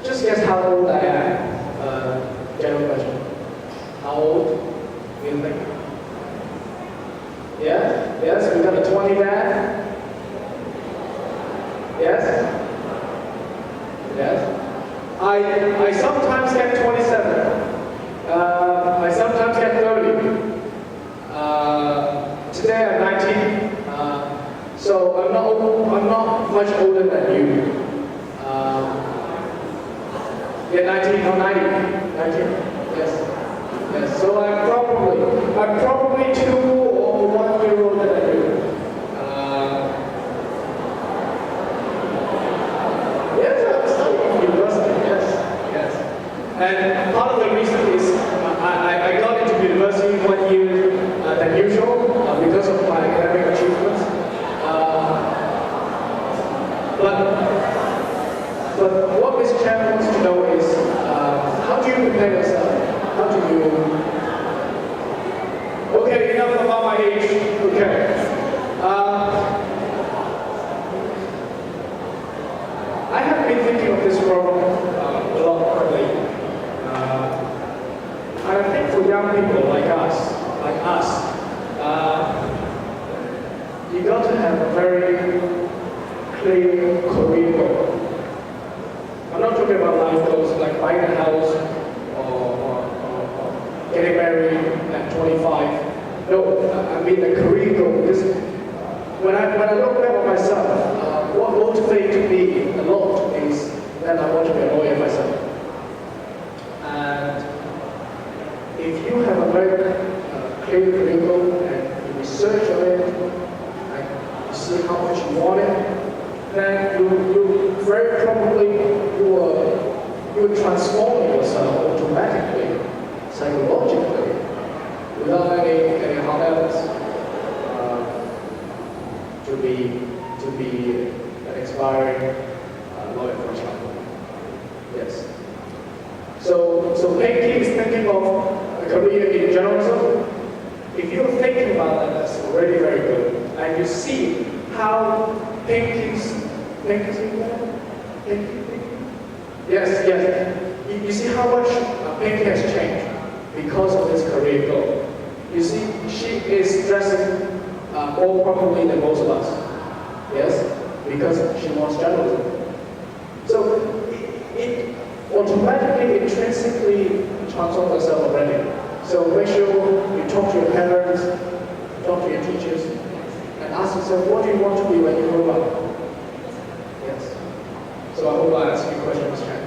just guess how old I am. General question. How old do you think? Yeah? Yes? We got a 20 there? Yes? Yes? I sometimes get 27. I sometimes get 30. Today I'm 19. So I'm not much older than you. Yeah, 19 or 90. 19. Yes. So I'm probably 2 or 1 year older than you. Yes, I'm studying in university. Yes. And part of the reason is I got into university 1 year than usual because of my academic achievements. But what Ms. Chan wants to know is how do you prepare yourself? How do you? Okay, enough about my age. Okay. I have been thinking of this problem a lot lately. I think for young people like us, you got to have a very clear career goal. I'm not talking about life goals like buying a house, mean the career goal. Because when I look back at myself, what motivated me a lot is that I want to be a lawyer myself. And if you have a very clear career goal and you research on it, and you see how much you want it, then you very probably you will transform yourself automatically, psychologically, without any hard efforts, to be an inspiring lawyer, for example. Yes. So Dicky is thinking of a career in journalism. If you're thinking about that, that's already very good. And you see how Pinky's Yes. You see how much Pinky has changed because of this career goal. You see, she is dressing more properly than most of us. Yes, because she wants journalism. So it automatically, intrinsically transforms herself already. So make sure you talk to your parents, talk to your teachers, and ask yourself, what do you want to be when you grow up? Yes. So I hope I answered your question, Ms. Chan.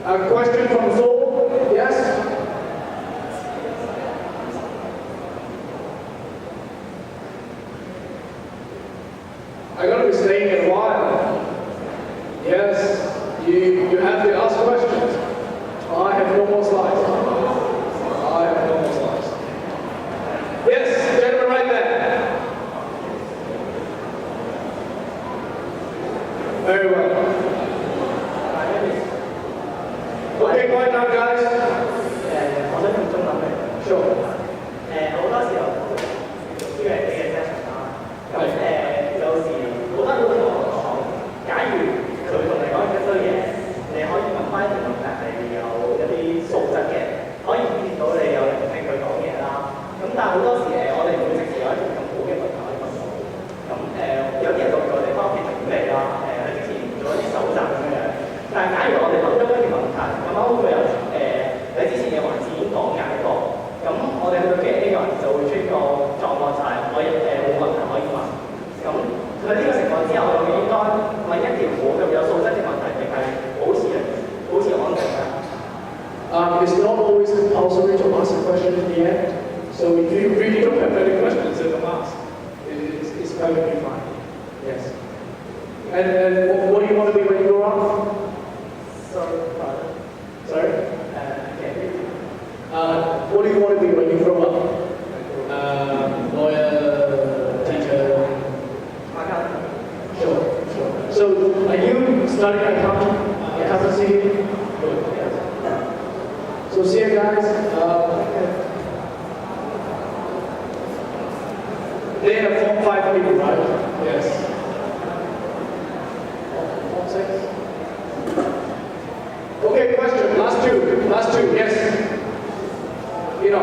A question from the floor? Yes? I'm going to be staying a while. Yes, you have to ask questions. I have no more slides. Yes, gentleman right there. Very well. Okay, go ahead now, guys. Sure. 好多時候讀書係幾嘅 session 啦，咁有時好多人都會同我講，假如佢同你講一堆嘢，你可以問翻一條問題係有一啲素質嘅，可以見到你有聆聽佢講嘢啦。咁但係好多時我哋唔會直接有一條咁好嘅問題可以問到。咁有啲人就叫我哋翻屋企準備啦，喺之前做一啲搜集咁樣。但係假如我哋問咗一條問題，咁啱佢又喺之前嘅環節已經講解過。咁我哋去到 Q&A 環就會出個狀況就係我冇問題可以問。咁喺呢個情況之下，我哋應該問一條冇咁有素質嘅問題，定係保持安靜咧？It's not always compulsory to ask a question in the end. So if you really don't have any questions, then don't ask. It's perfectly fine. Yes. And what do you want to be when you grow up? Sorry? What do you want to be when you grow up? Lawyer, teacher? Sure. So, are you studying accountancy? Good. So, see you guys. They have Form 5 people, right? Yes. Form 6? Okay, question. Last two. Yes. Give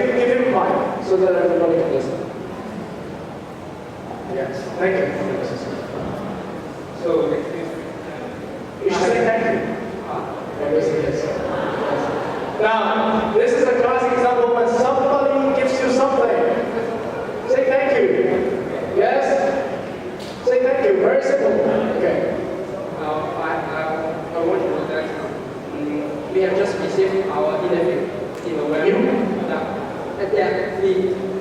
him a mic so that everybody can listen. Yes, thank you. So, You should say thank you. Yes. Now, this is a classic example when somebody gives you something. Say thank you. Yes? Say thank you. Very simple. Okay. I want to know that we have just received our interview in the web. And then we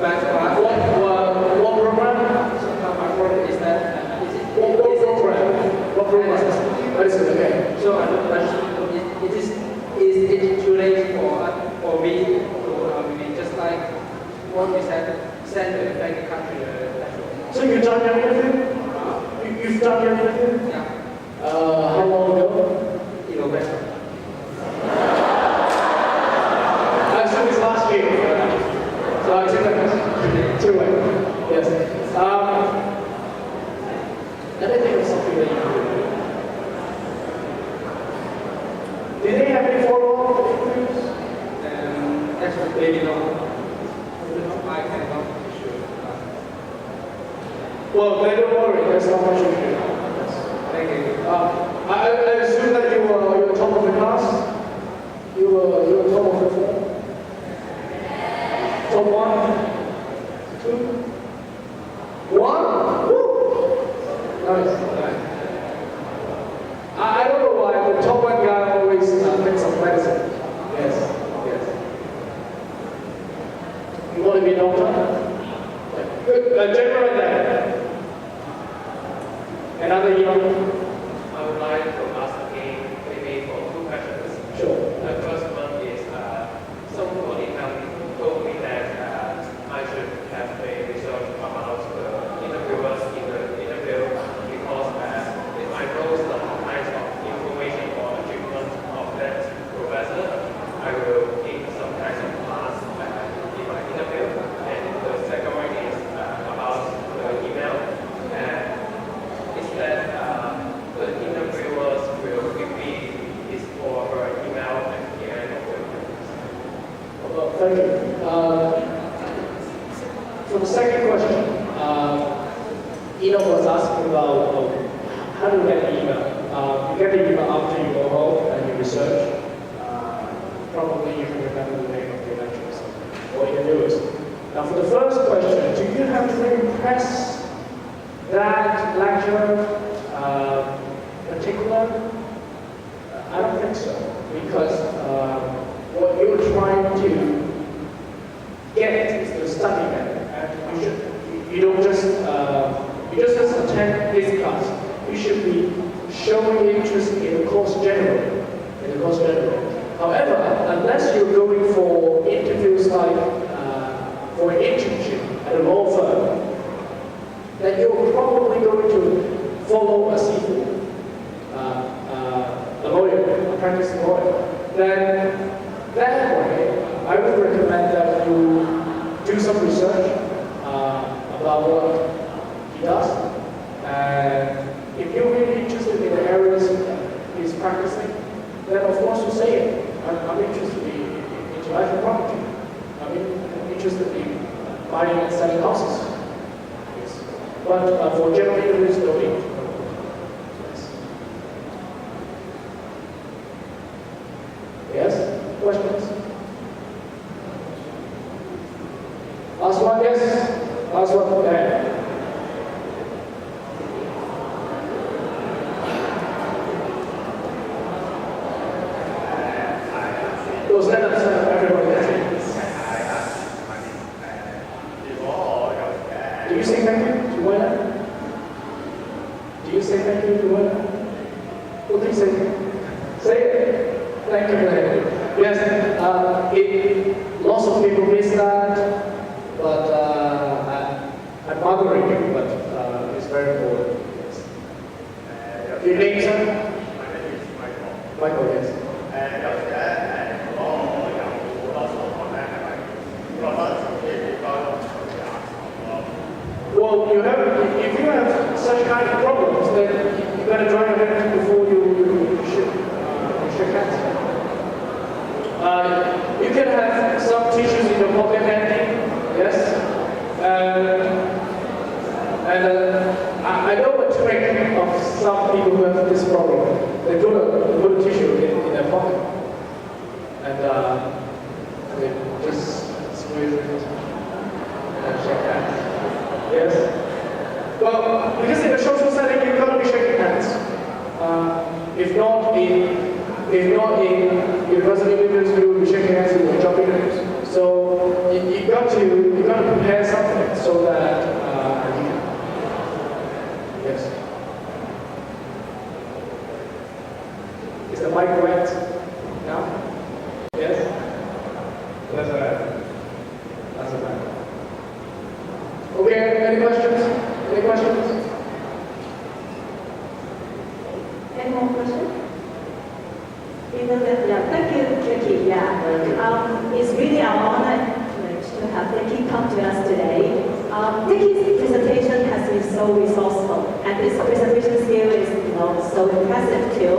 went to our What program? my problem is that What program? What is it? Okay. So I don't know, is it too late for me to just like what we said, send the bank country? So you've done everything? You've done everything? Yeah. How long ago? In November. I assume it's last year. So I think that's too late. Yes. Anything of something that you do? Did they have any follow-up interviews? Actually, maybe not. I cannot be sure. Well, then don't worry. There's not much you can do. Thank you. I assume that you were top of the class. You were top of the form. Thank you. For the second question, Eno was asking about how to get the email. You get the email after you go home and you research. Probably you can remember the name of the lecture. So what you can do is, now for the first question, do you have to impress that lecture particular? I don't think so, because what you're trying to get is to study that, and you don't just attend this class. You should be showing interest in the course generally. However, unless you're going for interviews like for an internship at a law firm, then you're probably going to follow a CFO, a lawyer, a practicing lawyer. Then that way, I would recommend that you do some research about what he does, and if you're really interested in the areas he's practicing, then of course you say it. I'm interested in intellectual property. I'm interested in buying and selling houses. Yes. But for general interviews, no need. Yes? Questions? Last one, yes? Last one, okay. Stand up, everybody. Do you say thank you to one? Do you say thank you to one? What do you say? Say it. Thank you. Yes, lots of people miss that, but I'm bothering you, but it's very important. Yes. Your name, sir? My name is Michael. Michael, yes. Well, if you have such kind of problems, then you better join your hand before you shake hands. You can have some tissues in your pocket handy, yes. I know a trick of some people who have this problem. They put a tissue in their pocket, and they just squeeze it and shake hands. Yes. Well, because in a social setting, you've got to be shaking hands. If not in university interviews, you'll be shaking hands in your job interviews. So you got to prepare something so that you can. Yes. Is the mic wet now? Yes. That's alright. That's alright. Okay, any questions? Any questions? Any more questions? Thank you, Dicky. It's really our honor to have Dicky come to us today. Dicky's presentation has been so resourceful, and his presentation skill is so impressive too.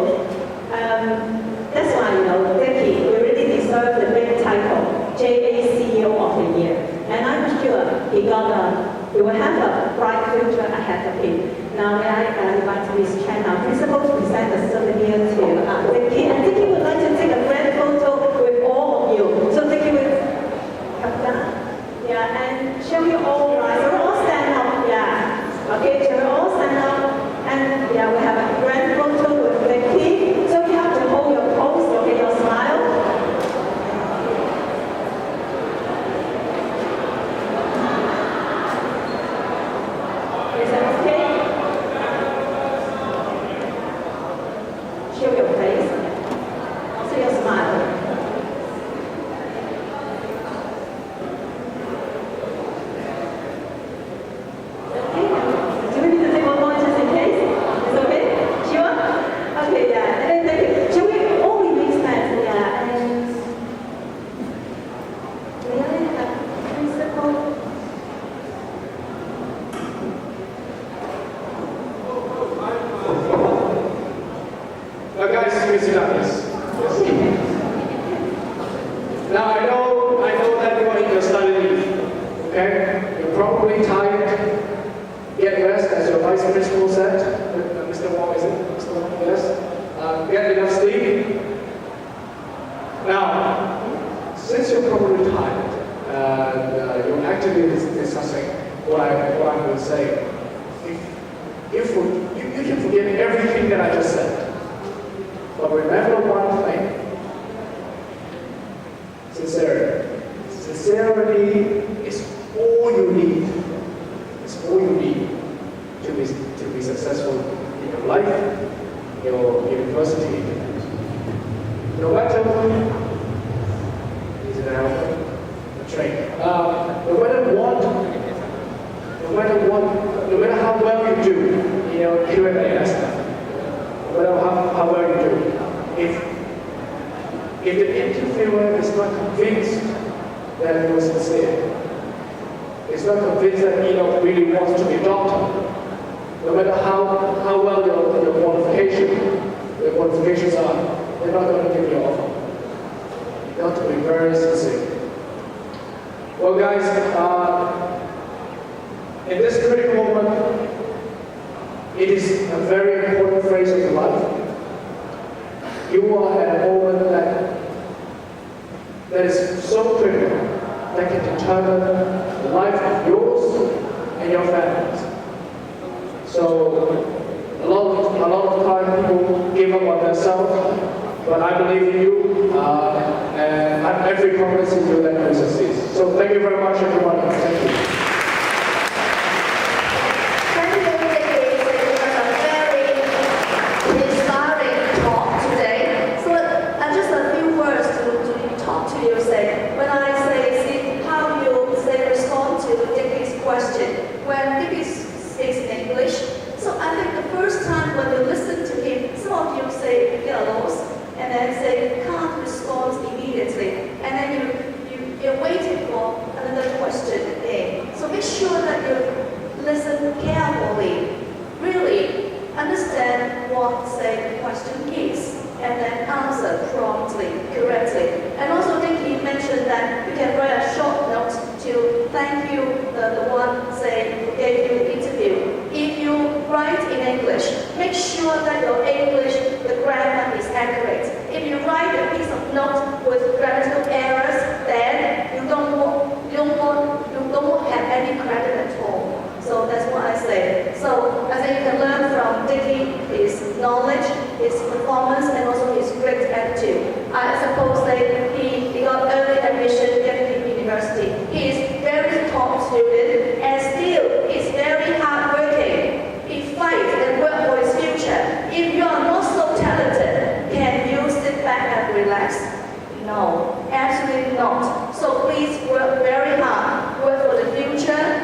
That's why Dicky, we really deserve the big title, JA CEO of the Year. And I'm sure he will have a bright future ahead of him. Now may I invite Ms. Chen, our principal, to present the souvenir to Dicky. And Dicky would like to take a grand photo with all of you. So Dicky will come down. Yeah, and shall we all rise? Shall we all stand up? Yeah. Okay, shall we all stand up? And yeah, we have a grand photo with Dicky. So you have to hold your pose, okay, your smile. Is that okay? Show your face. Also your smile. Okay. Do we need to take one more just in case? It's okay? Sure? Okay, yeah. And then thank you. Shall we all remain stand? Yeah. And may I have principal? Guys, please sit down, yes. Now I know study leave. Okay? You're probably tired. Get rest, as your vice principal said. Mr. Wong, is it? Mr. Wong, yes. Get enough sleep. Now, since you're probably tired, you're actively discussing what I will say. You can forget everything that I just said. But remember one thing. Sincerity. Sincerity is all you need. It's all you need to be successful in your life, your university. No matter is it now a train. No matter how well you do, Q&A stuff. No matter how well you do, if the interviewer is not convinced that you're sincere, is not convinced that really wants to be a doctor, no matter how well your qualifications are, they're not going to give you an offer. You have to be very sincere. Well, guys, in this critical moment, it is a very important phase of your life. You are at a moment that is so critical that can determine the life of yours and your families. So a lot of time people give up on themselves, but I believe in you, and I'm every confidence in you that you will succeed. So thank you very much, everyone. Thank you. Thank you, Dicky. It was a very inspiring talk today. So just a few words to talk to you. When I see how you respond to Dicky's question. When Dicky speaks English, so I think the first time when you listen to him, some of you get lost and then can't respond immediately, and then you're waiting for another question again. So make sure that you listen carefully, really understand what the question is, and then answer promptly, correctly. And also Dicky mentioned that you can write a short note to thank you, the one who gave you the interview. If you write in English, make sure that your English, the grammar is accurate. If you write a piece of note with grammatical errors, then you don't have any credit at all. So that's what I say. So I think you can learn from Dicky his knowledge, his performance, and also his great attitude. I suppose that he got early admission at the university. He is very top student, and still he's very hardworking. He fights and works for his future. If you are not so talented, can you sit back and relax? No, absolutely not. So please work very hard, work for the future,